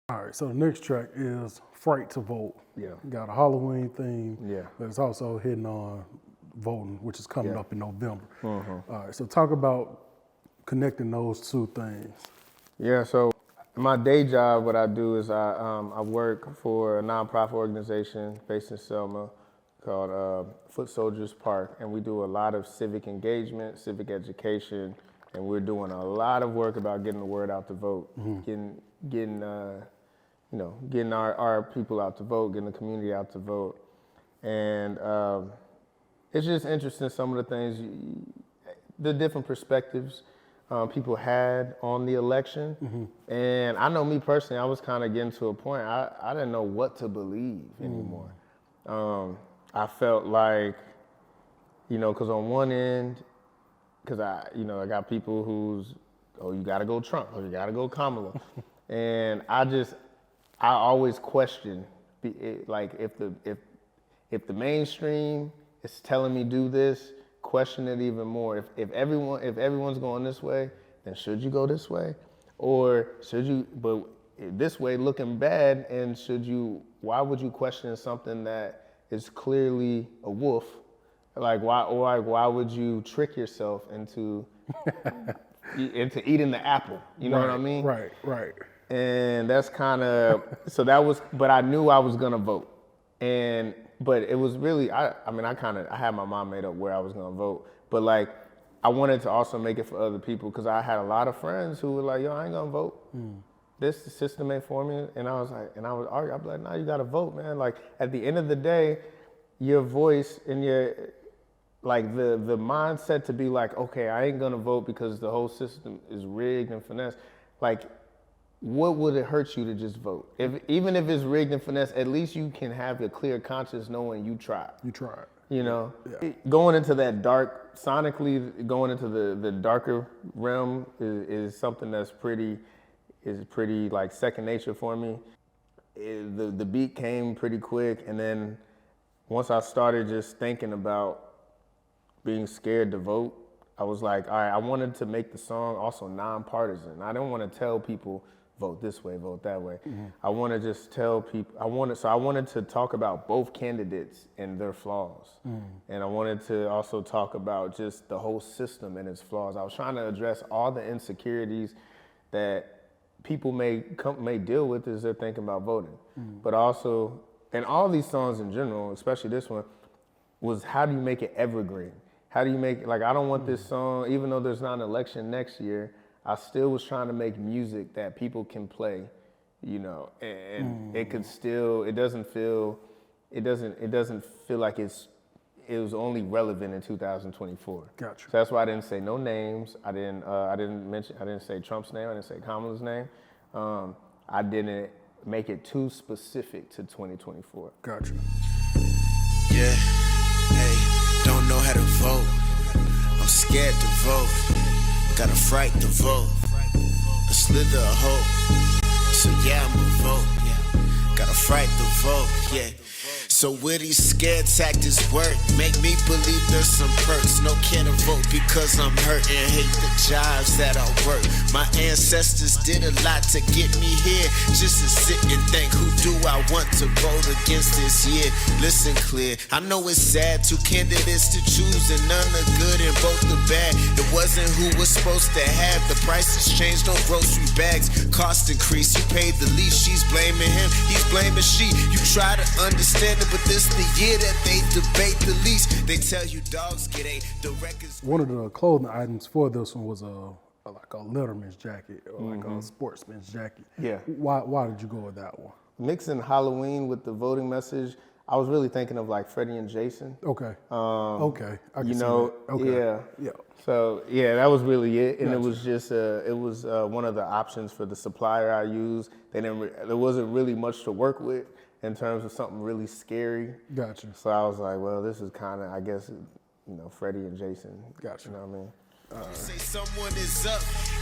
All right, so the next track is Fright to Vote. Yeah. Got a Halloween theme. Yeah. But it's also hitting on voting, which is coming Yeah. up in November. Mm-hmm. All right, so talk about connecting those two things. Yeah, so my day job, what I do is I work for a nonprofit organization based in Selma called Foot Soldiers Park, and we do a lot of civic engagement, civic education, and we're doing a lot of work about getting the word out to vote, getting our people out to vote, getting the community out to vote, and it's just interesting some of the things, the different perspectives people had on the election. And I know me personally, I was kind of getting to a point, I didn't know what to believe anymore. I felt like, because on one end, because I got people who's, oh, you gotta go Trump, or you gotta go Kamala. And I always question, like if the mainstream is telling me do this, question it even more. If everyone's going this way, then should you go this way? Or should you, but this way looking bad, and why would you question something that is clearly a wolf? Like why would you trick yourself into eating the apple? You know what I mean? Right. And that's kind of, but I knew I was gonna vote. But it was really, I had my mind made up where I was gonna vote. But like, I wanted to also make it for other people, because I had a lot of friends who were like, yo, I ain't gonna vote. This system ain't for me. And I was like, and I would argue, I'd be like, no, you gotta vote, man. Like, at the end of the day, your voice and like the mindset to be like, okay, I ain't gonna vote because the whole system is rigged and finessed. Like, what would it hurt you to just vote? Even if it's rigged and finessed, at least you can have a clear conscience knowing you tried. You tried. Yeah. Going into that dark, sonically, going into the darker realm is something that's pretty like second nature for me. The beat came pretty quick, and then once I started just thinking about being scared to vote, I was like, all right, I wanted to make the song also nonpartisan. I didn't want to tell people, vote this way, vote that way. I want to just tell people, I wanted to talk about both candidates and their flaws. And I wanted to also talk about just the whole system and its flaws. I was trying to address all the insecurities that people may deal with as they're thinking about voting. But also, and all these songs in general, especially this one, was how do you make it evergreen? How do you make, like, I don't want this song, even though there's not an election next year, I still was trying to make music that people can play, and it could still, it doesn't feel like it was only relevant in 2024. Gotcha. So that's why I didn't say no names. I didn't say Trump's name. I didn't say Kamala's name. I didn't make it too specific to 2024. Gotcha. Yeah. Hey, don't know how to vote. I'm scared to vote. Got a fright to vote. A slither of hope. So yeah, I'ma vote. Yeah. Got a fright to vote. Yeah. So where these scare tactics work, make me believe there's some perks. No can't vote because I'm hurt and hate the jobs that I work. My ancestors did a lot to get me here, just to sit and think, who do I want to vote against this year? Listen clear, I know it's sad, two candidates to choose and none are good and both are bad. It wasn't who was supposed to have, the prices changed on grocery bags, cost increase, you paid the least, she's blaming him, he's blaming she. You try to understand it, but this the year that they debate the least. They tell you dogs get the records. One of the clothing items for this one was like a letterman's jacket or like a sportsman's jacket. Yeah. Why did you go with that one? Mixing Halloween with the voting message, I was really thinking of like Freddie and Jason. Okay. Okay. I can see that. Okay. Yeah. So yeah, that was really it, and it was just one of the options for the supplier I used. There wasn't really much to work with in terms of something really scary. Gotcha. So I was like, well, this is kind of, I guess, Freddie and Jason. Gotcha. You know what I mean? Say someone is up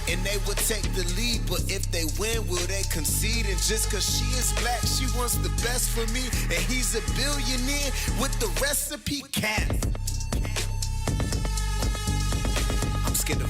and they would take the lead, but if they win, will they concede? And just cause she is black, she wants the best for me, and he's a billionaire with the recipe cap. I'm scared of